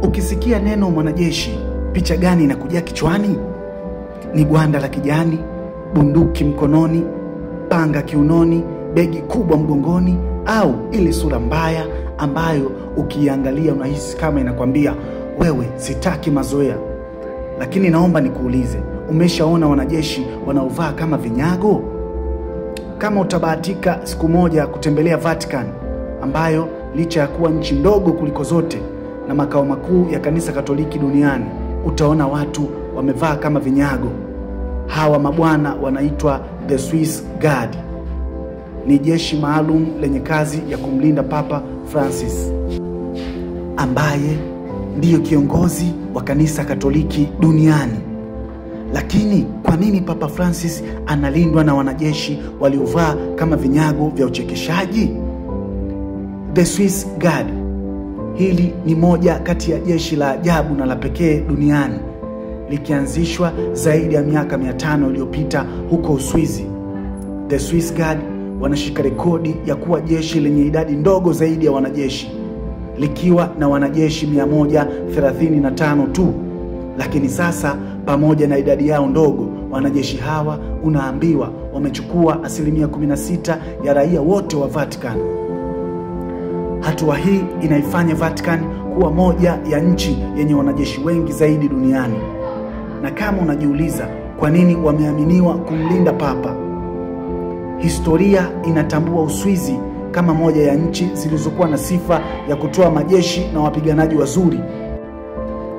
Ukisikia neno mwanajeshi, picha gani inakuja kichwani? Ni gwanda la kijani, bunduki mkononi, panga kiunoni, begi kubwa mgongoni, au ile sura mbaya ambayo ukiangalia unahisi kama inakwambia wewe sitaki mazoea? Lakini naomba nikuulize, umeshaona wanajeshi wanaovaa kama vinyago? Kama utabahatika siku moja kutembelea Vatican, ambayo licha ya kuwa nchi ndogo kuliko zote na makao makuu ya kanisa Katoliki duniani, utaona watu wamevaa kama vinyago. Hawa mabwana wanaitwa the Swiss Guard. Ni jeshi maalum lenye kazi ya kumlinda Papa Francis, ambaye ndiyo kiongozi wa kanisa Katoliki duniani. Lakini kwa nini Papa Francis analindwa na wanajeshi waliovaa kama vinyago vya uchekeshaji? The Swiss Guard, hili ni moja kati ya jeshi la ajabu na la pekee duniani, likianzishwa zaidi ya miaka 500 iliyopita huko Uswizi. The Swiss Guard wanashika rekodi ya kuwa jeshi lenye idadi ndogo zaidi ya wanajeshi, likiwa na wanajeshi 135 tu. Lakini sasa, pamoja na idadi yao ndogo, wanajeshi hawa unaambiwa wamechukua 16% ya raia wote wa Vatican. Hatua hii inaifanya Vatican kuwa moja ya nchi yenye wanajeshi wengi zaidi duniani. Na kama unajiuliza kwa nini wameaminiwa kumlinda Papa, historia inatambua Uswizi kama moja ya nchi zilizokuwa na sifa ya kutoa majeshi na wapiganaji wazuri.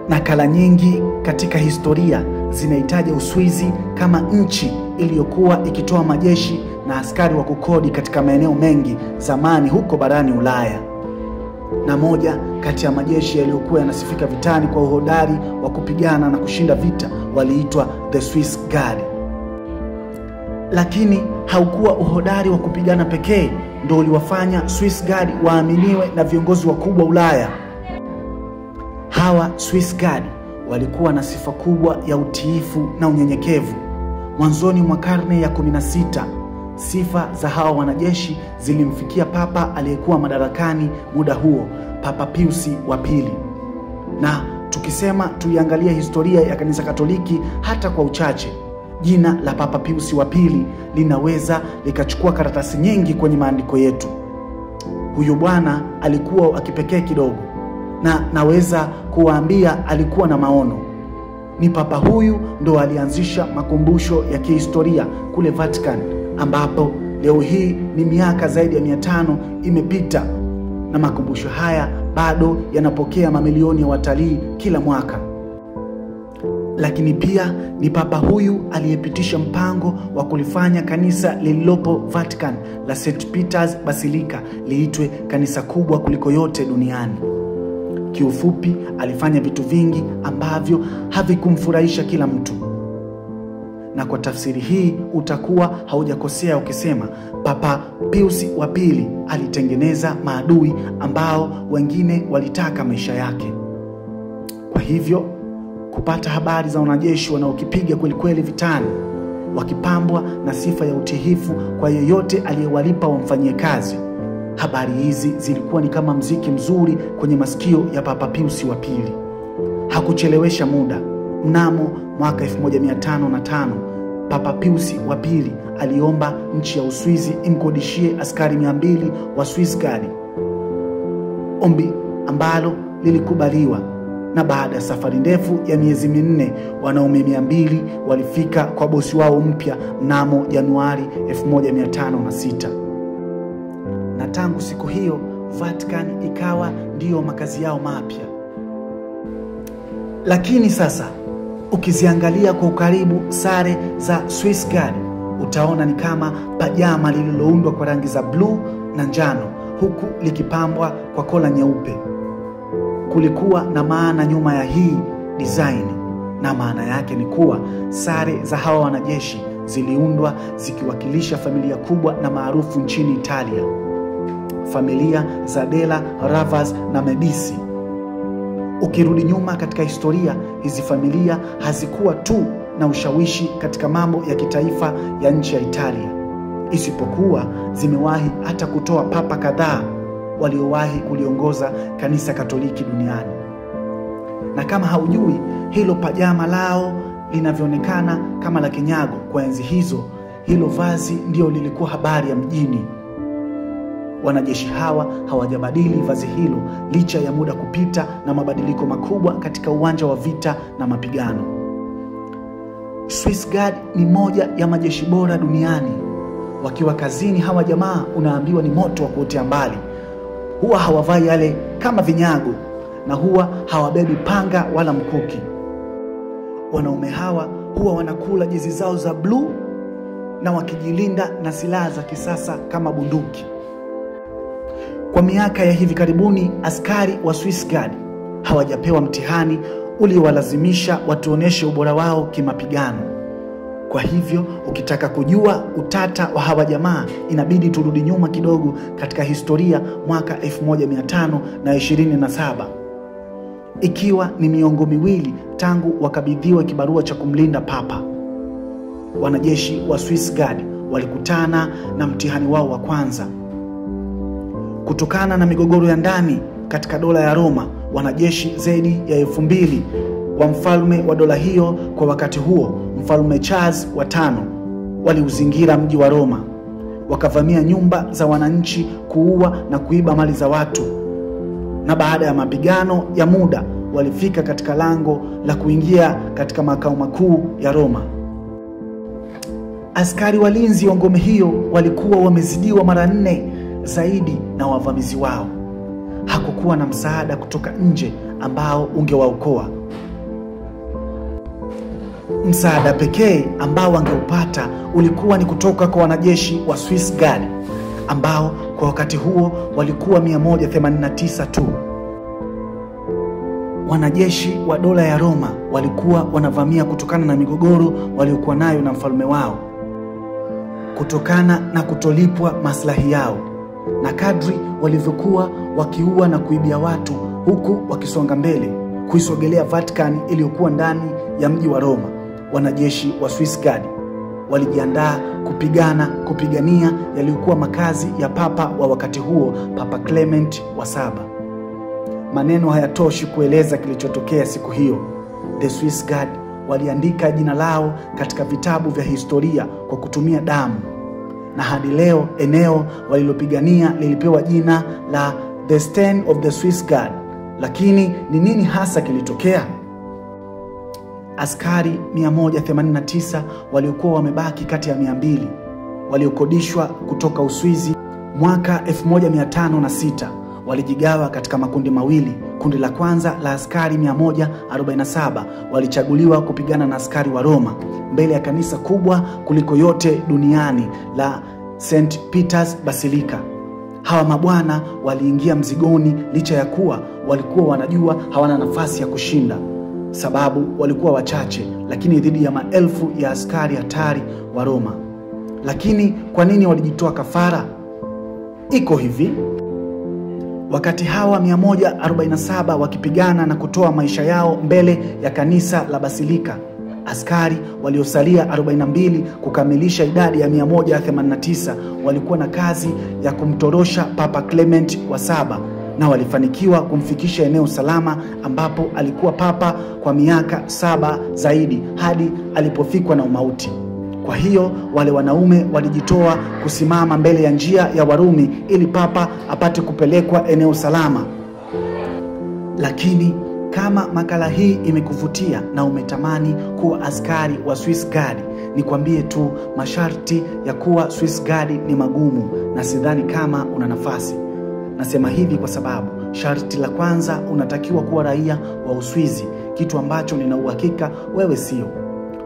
Nakala nyingi katika historia zinahitaja Uswizi kama nchi iliyokuwa ikitoa majeshi na askari wa kukodi katika maeneo mengi zamani huko barani Ulaya. Na moja kati ya majeshi yaliyokuwa yanasifika vitani kwa uhodari wa kupigana na kushinda vita waliitwa the Swiss Guard. Lakini haukuwa uhodari wa kupigana pekee ndio uliwafanya Swiss Guard waaminiwe na viongozi wakubwa Ulaya. Hawa Swiss Guard walikuwa na sifa kubwa ya utiifu na unyenyekevu. Mwanzoni mwa karne ya 16, sifa za hawa wanajeshi zilimfikia Papa aliyekuwa madarakani muda huo, Papa Pius wa pili. Na tukisema tuiangalia historia ya kanisa Katoliki hata kwa uchache, jina la Papa Pius wa pili linaweza likachukua karatasi nyingi kwenye maandiko yetu. Huyo bwana alikuwa wa kipekee kidogo, na naweza kuwaambia alikuwa na maono. Ni Papa huyu ndo alianzisha makumbusho ya kihistoria kule Vatican, ambapo leo hii ni miaka zaidi ya 500 imepita, na makumbusho haya bado yanapokea mamilioni ya watalii kila mwaka. Lakini pia ni Papa huyu aliyepitisha mpango wa kulifanya kanisa lililopo Vatican la St. Peter's Basilica liitwe kanisa kubwa kuliko yote duniani. Kiufupi, alifanya vitu vingi ambavyo havikumfurahisha kila mtu. Na kwa tafsiri hii utakuwa haujakosea ukisema Papa Pius wa pili alitengeneza maadui ambao wengine walitaka maisha yake. Kwa hivyo, kupata habari za wanajeshi wanaokipiga kweli kweli vitani, wakipambwa na sifa ya utiifu kwa yeyote aliyewalipa wamfanyie kazi, habari hizi zilikuwa ni kama mziki mzuri kwenye masikio ya Papa Pius wa pili. Hakuchelewesha muda. Mnamo mwaka 1505, Papa Pius wa pili aliomba nchi ya Uswizi imkodishie askari 200 wa Swiss Guard, ombi ambalo lilikubaliwa. Na baada ya safari ndefu ya miezi 4, wanaume 200 walifika kwa bosi wao mpya mnamo Januari 1506. Na tangu siku hiyo Vatican ikawa ndiyo makazi yao mapya. Lakini sasa ukiziangalia kwa ukaribu sare za Swiss Guard, utaona ni kama pajama lililoundwa kwa rangi za blue na njano, huku likipambwa kwa kola nyeupe. Kulikuwa na maana nyuma ya hii design, na maana yake ni kuwa sare za hawa wanajeshi ziliundwa zikiwakilisha familia kubwa na maarufu nchini Italia, familia za Della Rovere na Medici. Ukirudi nyuma katika historia, hizi familia hazikuwa tu na ushawishi katika mambo ya kitaifa ya nchi ya Italia, isipokuwa zimewahi hata kutoa papa kadhaa waliowahi kuliongoza kanisa Katoliki duniani. Na kama haujui, hilo pajama lao linavyoonekana kama la kinyago kwa enzi hizo, hilo vazi ndio lilikuwa habari ya mjini. Wanajeshi hawa hawajabadili vazi hilo licha ya muda kupita na mabadiliko makubwa katika uwanja wa vita na mapigano. Swiss Guard ni moja ya majeshi bora duniani. Wakiwa kazini, hawa jamaa unaambiwa ni moto wa kuotea mbali. Huwa hawavai yale kama vinyago na huwa hawabebi panga wala mkuki. Wanaume hawa huwa wanakula jezi zao za bluu na wakijilinda na silaha za kisasa kama bunduki. Kwa miaka ya hivi karibuni, askari wa Swiss Guard hawajapewa mtihani uliowalazimisha watuoneshe ubora wao kimapigano. Kwa hivyo, ukitaka kujua utata wa hawa jamaa, inabidi turudi nyuma kidogo katika historia mwaka 1527. Ikiwa ni miongo miwili tangu wakabidhiwa kibarua cha kumlinda Papa. Wanajeshi wa Swiss Guard walikutana na mtihani wao wa kwanza. Kutokana na migogoro ya ndani katika dola ya Roma, wanajeshi zaidi ya 2000 wa mfalme wa dola hiyo kwa wakati huo, Mfalme Charles wa V, waliuzingira mji wa Roma. Wakavamia nyumba za wananchi, kuua na kuiba mali za watu. Na baada ya mapigano ya muda, walifika katika lango la kuingia katika makao makuu ya Roma. Askari walinzi wa ngome hiyo walikuwa wamezidiwa mara 4 zaidi na wavamizi wao. Hakukuwa na msaada kutoka nje ambao ungewaokoa. Msaada pekee ambao wangeupata ulikuwa ni kutoka kwa wanajeshi wa Swiss Guard ambao kwa wakati huo walikuwa 189 tu. Wanajeshi wa dola ya Roma walikuwa wanavamia kutokana na migogoro waliokuwa nayo na mfalme wao, kutokana na kutolipwa maslahi yao. Na kadri walivyokuwa wakiua na kuibia watu, huku wakisonga mbele kuisogelea Vatican iliyokuwa ndani ya mji wa Roma, wanajeshi wa Swiss Guard walijiandaa kupigania yaliyokuwa makazi ya Papa wa wakati huo, Papa Clement wa 7. Maneno hayatoshi kueleza kilichotokea siku hiyo. The Swiss Guard waliandika jina lao katika vitabu vya historia kwa kutumia damu. Na hadi leo eneo walilopigania lilipewa jina la The Stand of the Swiss Guard. Lakini ni nini hasa kilitokea? Askari 189 waliokuwa wamebaki kati ya 200 waliokodishwa kutoka Uswizi mwaka 1506 walijigawa katika makundi mawili. Kundi la kwanza la askari 147 walichaguliwa kupigana na askari wa Roma mbele ya kanisa kubwa kuliko yote duniani la St. Peter's Basilica. Hawa mabwana waliingia mzigoni licha ya kuwa walikuwa wanajua hawana nafasi ya kushinda, sababu walikuwa wachache, lakini dhidi ya maelfu ya askari hatari wa Roma. Lakini kwa nini walijitoa kafara? Iko hivi. Wakati hawa 147 wakipigana na kutoa maisha yao mbele ya kanisa la Basilika, askari waliosalia 42 kukamilisha idadi ya 189 walikuwa na kazi ya kumtorosha Papa Clement wa 7, na walifanikiwa kumfikisha eneo salama ambapo alikuwa papa kwa miaka 7 zaidi hadi alipofikwa na umauti. Kwa hiyo wale wanaume walijitoa kusimama mbele ya njia ya Warumi ili papa apate kupelekwa eneo salama. Lakini kama makala hii imekuvutia na umetamani kuwa askari wa Swiss Guard, nikwambie tu masharti ya kuwa Swiss Guard ni magumu na sidhani kama una nafasi. Nasema hivi kwa sababu sharti la kwanza, unatakiwa kuwa raia wa Uswizi, kitu ambacho nina uhakika wewe sio.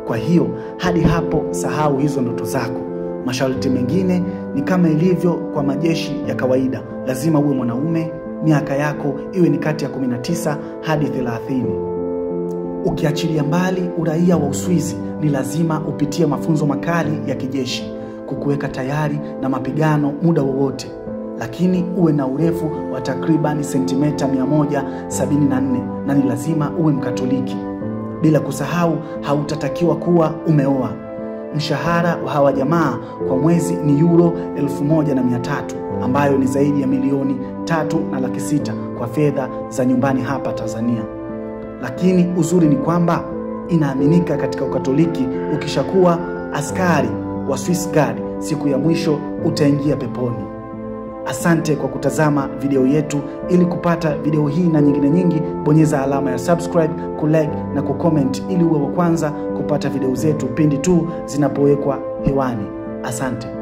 Kwa hiyo hadi hapo sahau hizo ndoto zako. Masharti mengine ni kama ilivyo kwa majeshi ya kawaida. Lazima uwe mwanaume, miaka yako iwe ni kati ya 19 hadi 30. Ukiachilia mbali uraia wa Uswizi, ni lazima upitie mafunzo makali ya kijeshi kukuweka tayari na mapigano muda wowote. Lakini uwe na urefu wa takriban sentimita 174 na ni lazima uwe Mkatoliki. Bila kusahau hautatakiwa kuwa umeoa. Mshahara wa hawa jamaa kwa mwezi ni euro 1300 ambayo ni zaidi ya milioni 3.6 kwa fedha za nyumbani hapa Tanzania. lakini uzuri ni kwamba inaaminika katika Ukatoliki ukishakuwa askari wa Swiss Guard, siku ya mwisho utaingia peponi. Asante kwa kutazama video yetu. Ili kupata video hii na nyingine nyingi, bonyeza alama ya subscribe, kulike na kucomment ili uwe wa kwanza kupata video zetu pindi tu zinapowekwa hewani. Asante.